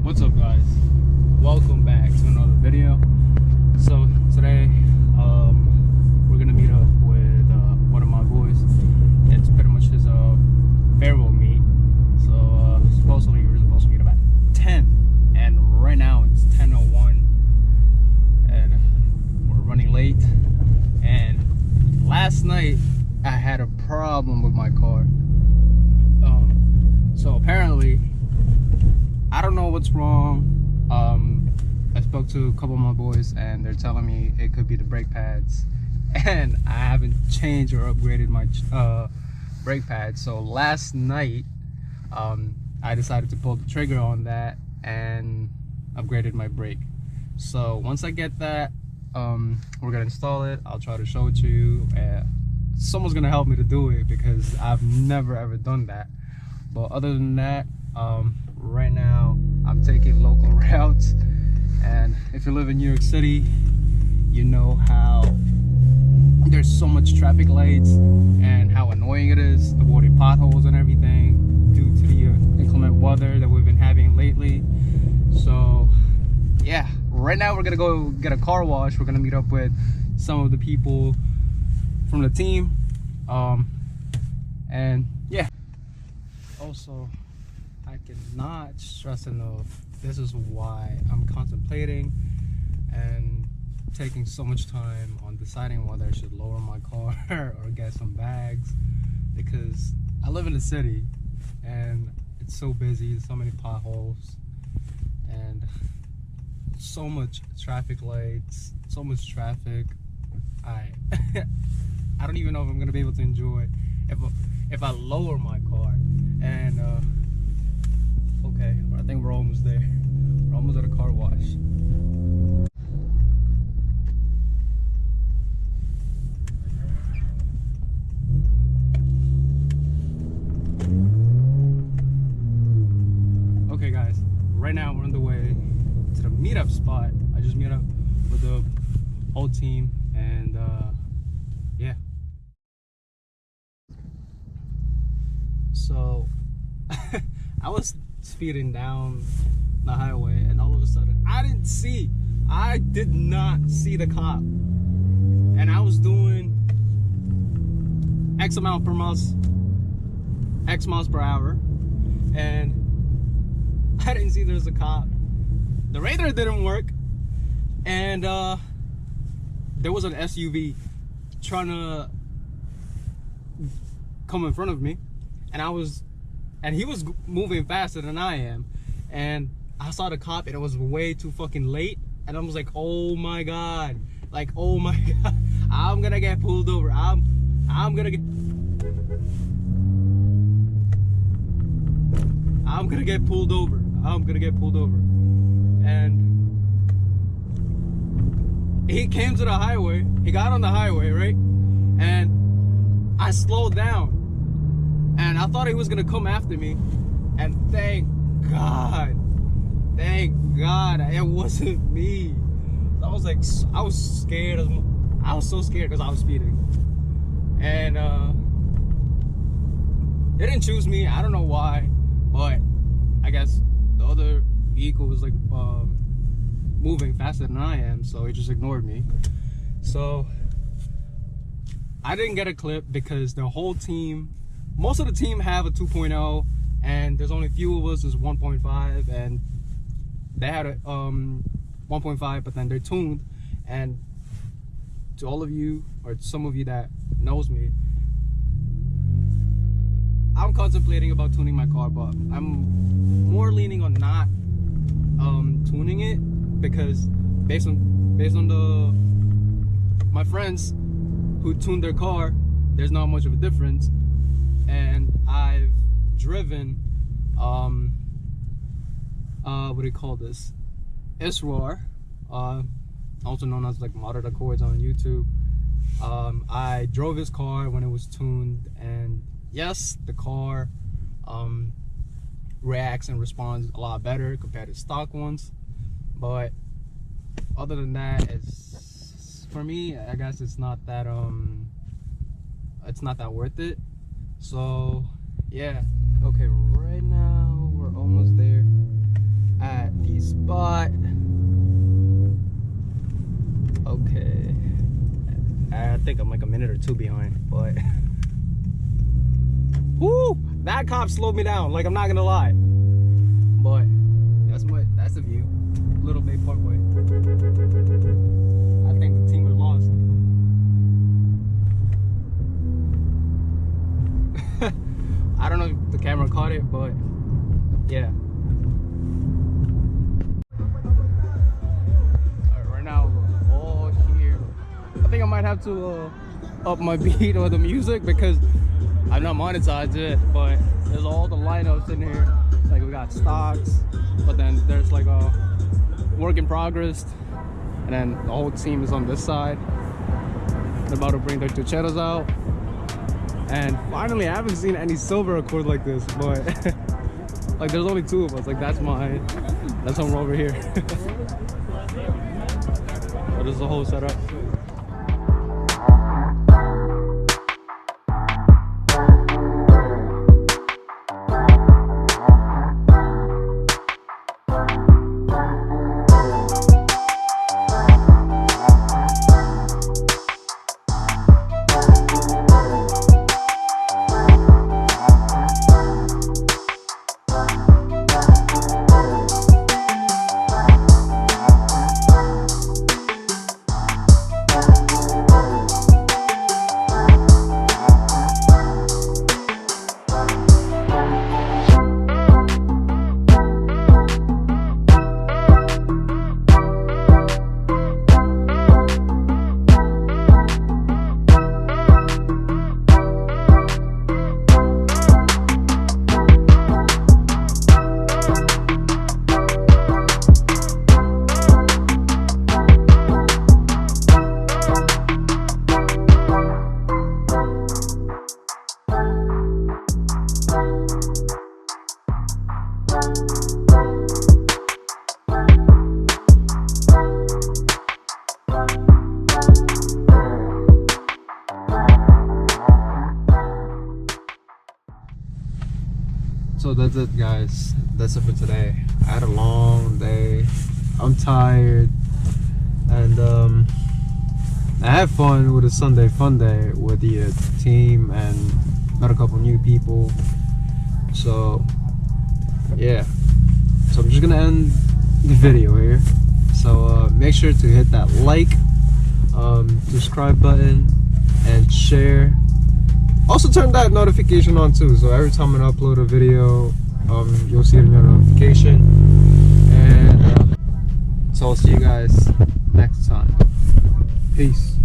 What's up, guys? Welcome back to another video. So today we're gonna meet up with one of my boys. It's pretty much his farewell meet. So supposedly we're supposed to meet up at 10, and right now it's 10:01 and we're running late. And last night I had a problem with my car. So apparently, I don't know what's wrong. I spoke to a couple of my boys and they're telling me it could be the brake pads, and I haven't changed or upgraded my brake pads. So last night I decided to pull the trigger on that and upgraded my brake. So once I get that, we're gonna install it. I'll try to show it to you. Someone's gonna help me to do it because I've never ever done that. But other than that, right now I'm taking local routes, and if you live in New York City, you know how there's so much traffic lights and how annoying it is avoiding potholes and everything due to the inclement weather that we've been having lately. So yeah, right now we're gonna go get a car wash. We're gonna meet up with some of the people from the team, and yeah. Also, I cannot stress enough, this is why I'm contemplating and taking so much time on deciding whether I should lower my car or get some bags, because I live in the city and it's so busy, so many potholes and so much traffic lights, so much traffic. I don't even know if I'm gonna be able to enjoy if I lower my car. And okay, I think we're almost there. We're almost at a car wash. Okay guys, right now we're on the way to the meetup spot. I just met up with the whole team, and yeah. So I was speeding down the highway, and all of a sudden I did not see the cop, and I was doing X miles per hour, and I didn't see there's a cop. The radar didn't work, and there was an SUV trying to come in front of me, and he was moving faster than I am, and I saw the cop and it was way too fucking late, and I was like, oh my god, like, oh my god, I'm gonna get pulled over. I'm gonna get pulled over. And he came to the highway, he got on the highway, right? And I slowed down, and I thought he was gonna come after me, and thank God it wasn't me. I was like, I was scared. I was so scared because I was speeding, and they didn't choose me. I don't know why, but I guess the other vehicle was like moving faster than I am, so it just ignored me. So I didn't get a clip because the whole team, most of the team have a 2.0, and there's only a few of us is 1.5, and they had a 1.5, but then they're tuned. And to all of you, or some of you that knows me, I'm contemplating about tuning my car, but I'm more leaning on not tuning it, because based on my friends who tuned their car, there's not much of a difference. And I've driven what do you call this, Isroar, also known as like Modded Accords on YouTube. I drove his car when it was tuned, and yes, the car reacts and responds a lot better compared to stock ones, but other than that, it's, for me, I guess it's not that worth it. So yeah, okay, right now we're almost there at tricky spot. Okay. I think I'm like a minute or two behind, but whoo! That cop slowed me down, like I'm not gonna lie. But that's the view. Little Bay Parkway. I think the team was lost. I don't know if the camera caught it, but yeah. Alright, right now we're all here. I think I might have to up my beat or the music because I'm not monetized yet, but there's all the lineups in here. Like we got stocks, but then there's like a work in progress, and then the whole team is on this side. They're about to bring their tucheros out. And finally, I haven't seen any silver Accord like this, but like there's only two of us. Like that's mine. That's when we're over here. But this is the whole setup. So that's it, guys. That's it for today. I had a long day. I'm tired, and I had fun with a Sunday fun day with the team and met a couple new people. So yeah, so I'm just gonna end the video here. So make sure to hit that like, subscribe button, and share. Also turn that notification on too, so every time I upload a video, you'll see it in your notification. And so I'll see you guys next time. Peace.